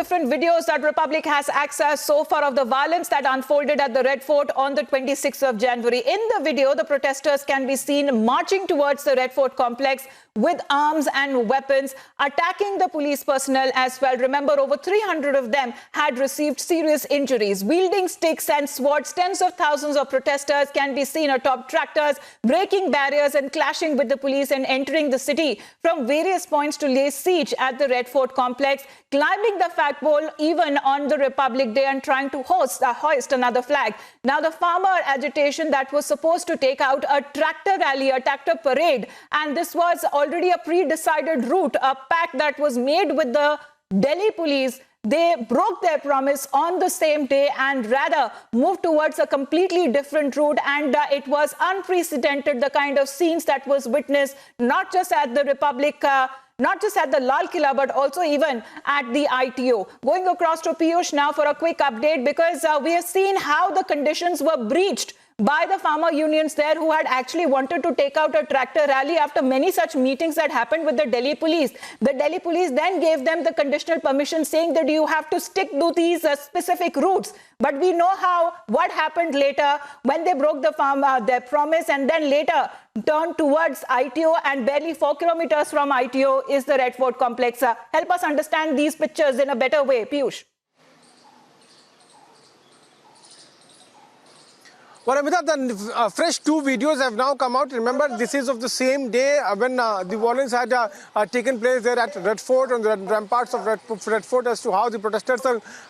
different videos that Republic has accessed so far of the violence that unfolded at the Red Fort on the 26th of January. In the video, the protesters can be seen marching towards the Red Fort complex with arms and weapons, attacking the police personnel as well. Remember, over 300 of them had received serious injuries. Wielding sticks and swords, tens of thousands of protesters can be seen atop tractors, breaking barriers and clashing with the police and entering the city from various points to lay siege at the Red Fort complex, climbing the flagpole even on the Republic Day and trying to hoist another flag. Now, the farmer agitation that was supposed to take out a tractor rally, a tractor parade, and this was already a pre-decided route, a pact that was made with the Delhi police. They broke their promise on the same day and rather moved towards a completely different route. And it was unprecedented, the kind of scenes that was witnessed, not just at the Republic, not just at the Lal Killa, but also even at the ITO. Going across to Piyush now for a quick update, because we have seen how the conditions were breached by the farmer unions there, who had actually wanted to take out a tractor rally after many such meetings that happened with the Delhi police. The Delhi police then gave them the conditional permission, saying that you have to stick to these specific routes. But we know what happened later when they broke their promise and then later turned towards ITO, and barely 4 kilometers from ITO is the Red Fort complex. Help us understand these pictures in a better way, Piyush. Well, Amita, the fresh 2 videos have now come out. Remember, this is of the same day when the violence had taken place there at Red Fort, on the ramparts of Red Fort, as to how the protesters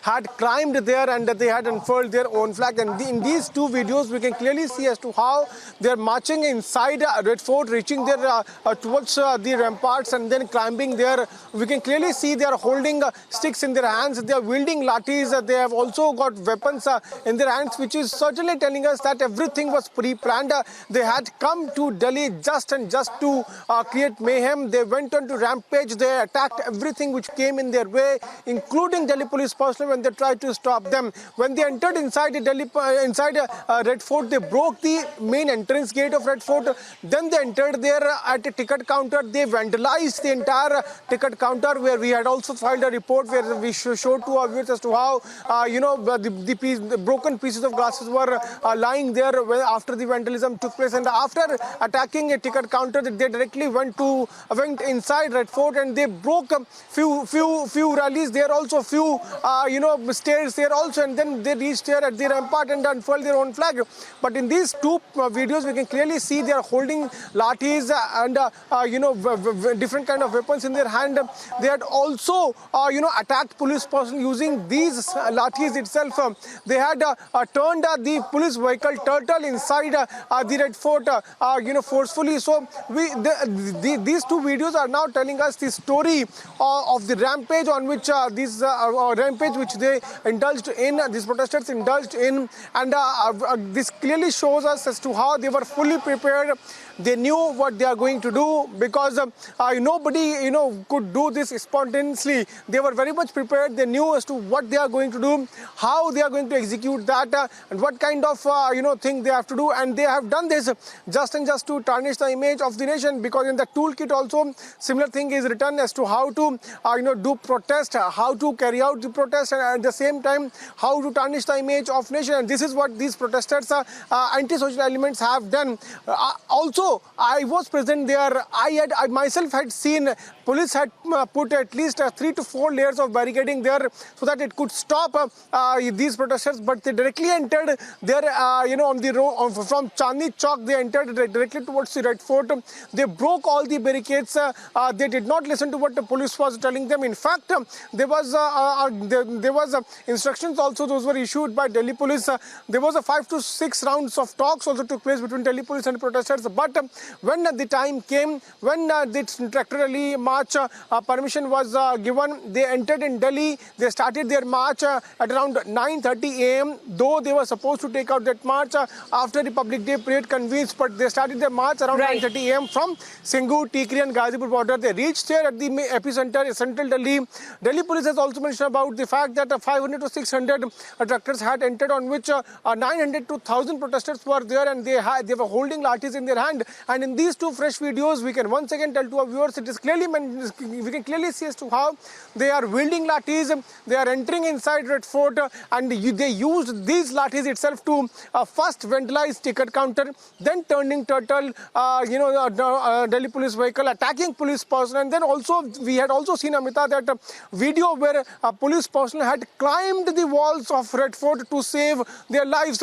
had climbed there and they had unfurled their own flag. And in these 2 videos, we can clearly see as to how they are marching inside Red Fort, reaching there towards the ramparts and then climbing there. We can clearly see they are holding sticks in their hands. They are wielding lathis. They have also got weapons in their hands, which is certainly telling us that everything was pre-planned. They had come to Delhi just to create mayhem. They went on to rampage. They attacked everything which came in their way, including Delhi police personnel when they tried to stop them. When they entered inside Red Fort, they broke the main entrance gate of Red Fort. Then they entered there at a ticket counter. They vandalized the entire ticket counter, where we had also filed a report where we showed to our viewers as to how the broken pieces of glasses were lying there after the vandalism took place. And after attacking a ticket counter, they directly went inside Red Fort and they broke a few rallies. There are also few stairs there also, and then they reached here at the rampart and unfurled their own flag. But in these 2 videos, we can clearly see they are holding lathis and different kind of weapons in their hand. They had also attacked police personnel using these lathis itself. They had turned the police vehicle turtle inside the Red Fort forcefully. So these 2 videos are now telling us the story of the rampage on which which they indulged in, these protesters indulged in, and this clearly shows us as to how they were fully prepared. They knew what they are going to do, because nobody could do this spontaneously. They were very much prepared. They knew as to what they are going to do, how they are going to execute that, and what kind of thing they have to do. And they have done this just to tarnish the image of the nation, because in the toolkit also similar thing is written as to how to do protest, how to carry out the protest, and at the same time how to tarnish the image of nation. And this is what these protesters, anti-social elements, have done. Also, I was present there. I myself had seen police had put at least 3 to 4 layers of barricading there so that it could stop these protesters. But they directly entered there, on the road from Chandni Chowk. They entered directly towards the Red Fort. They broke all the barricades. They did not listen to what the police was telling them. In fact, there was instructions also. Those were issued by Delhi police. There was a 5 to 6 rounds of talks also took place between Delhi police and protesters. But when the time came, when the tractor rally march permission was given, they entered in Delhi. They started their march at around 9:30 a.m. Though they were supposed to take out that march after Republic Day parade convenes, but they started their march around 9:30 a.m. from Singhu, Tikri and Ghazipur border. They reached here at the epicenter, central Delhi. Delhi police has also mentioned about the fact that 500 to 600 tractors had entered, on which 900 to 1,000 protesters were there, and they were holding lathis in their hand. And in these 2 fresh videos, we can once again tell to our viewers, it is clearly mentioned can clearly see as to how they are wielding lathis. They are entering inside Red Fort, and they used these lathis itself to first vandalize ticket counter, then turning turtle, Delhi police vehicle, attacking police personnel, and then also we had also seen, Amita, that video where police personnel had climbed the walls of Red Fort to save their lives.